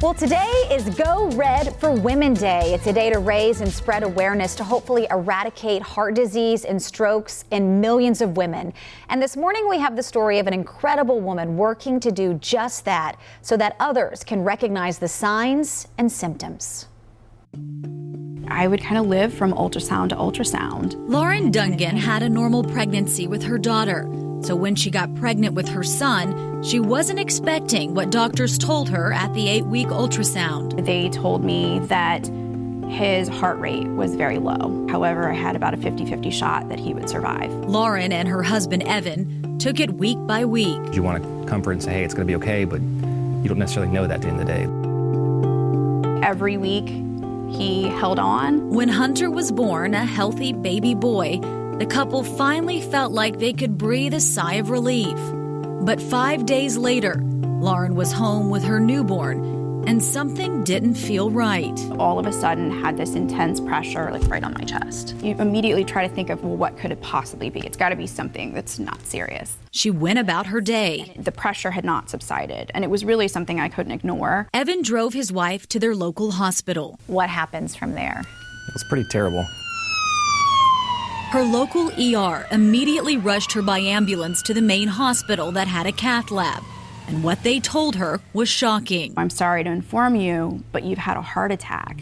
Well, today is Go Red for Women Day. It's a day to raise and spread awareness to hopefully eradicate heart disease and strokes in millions of women. And this morning we have the story of an incredible woman working to do just that so that others can recognize the signs and symptoms. I would kind of live from ultrasound to ultrasound. Lauren Dungan had a normal pregnancy with her daughter. So when she got pregnant with her son, she wasn't expecting what doctors told her at the 8-week ultrasound. They told me that his heart rate was very low. However, I had about a 50-50 shot that he would survive. Lauren and her husband, Evan, took it week by week. You want to comfort and say, hey, it's going to be okay, but you don't necessarily know that at the end of the day. Every week, he held on. When Hunter was born, a healthy baby boy, the couple finally felt like they could breathe a sigh of relief. But 5 days later, Lauren was home with her newborn, and something didn't feel right. All of a sudden, had this intense pressure, like right on my chest. You immediately try to think of, well, what could it possibly be? It's got to be something that's not serious. She went about her day. The pressure had not subsided, and it was really something I couldn't ignore. Evan drove his wife to their local hospital. What happens from there? It was pretty terrible. Her local ER immediately rushed her by ambulance to the main hospital that had a cath lab. And what they told her was shocking. I'm sorry to inform you, but you've had a heart attack.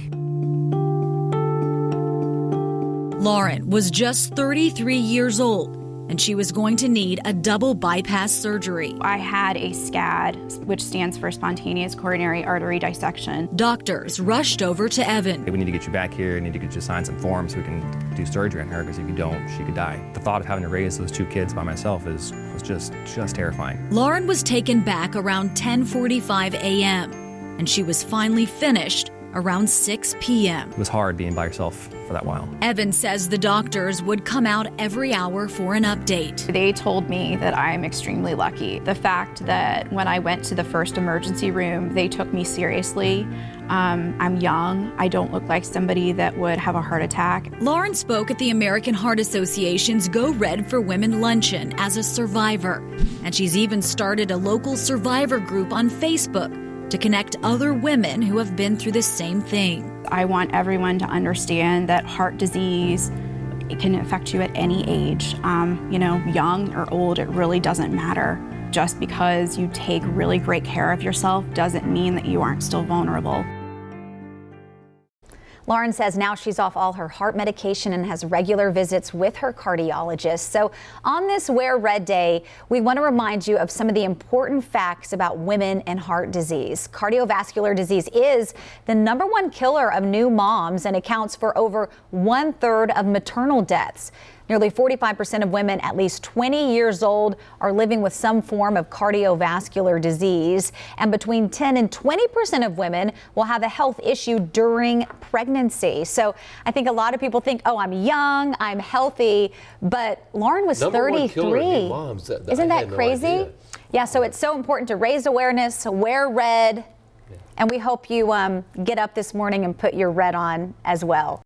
Lauren was just 33 years old, and she was going to need a double bypass surgery. I had a SCAD, which stands for spontaneous coronary artery dissection. Doctors rushed over to Evan. We need to get you back here. We need to get you signed some forms so we can do surgery on her, because if you don't, she could die. The thought of having to raise those two kids by myself was just terrifying. Lauren was taken back around 10:45 a.m., and she was finally finished around 6 p.m. It was hard being by yourself for that while. Evan says the doctors would come out every hour for an update. They told me that I'm extremely lucky. The fact that when I went to the first emergency room, they took me seriously. I'm young. I don't look like somebody that would have a heart attack. Lauren spoke at the American Heart Association's Go Red for Women luncheon as a survivor. And she's even started a local survivor group on Facebook to connect other women who have been through the same thing. I want everyone to understand that heart disease, it can affect you at any age. Young or old, it really doesn't matter. Just because you take really great care of yourself doesn't mean that you aren't still vulnerable. Lauren says now she's off all her heart medication and has regular visits with her cardiologist. So on this Wear Red Day, we want to remind you of some of the important facts about women and heart disease. Cardiovascular disease is the #1 killer of new moms and accounts for over 1/3 of maternal deaths. Nearly 45% of women at least 20 years old are living with some form of cardiovascular disease, and between 10 and 20% of women will have a health issue during pregnancy. So I think a lot of people think, oh, I'm young, I'm healthy, but Lauren was 33. Moms, Isn't that crazy? Yeah, so it's so important to raise awareness, wear red, and we hope you get up this morning and put your red on as well.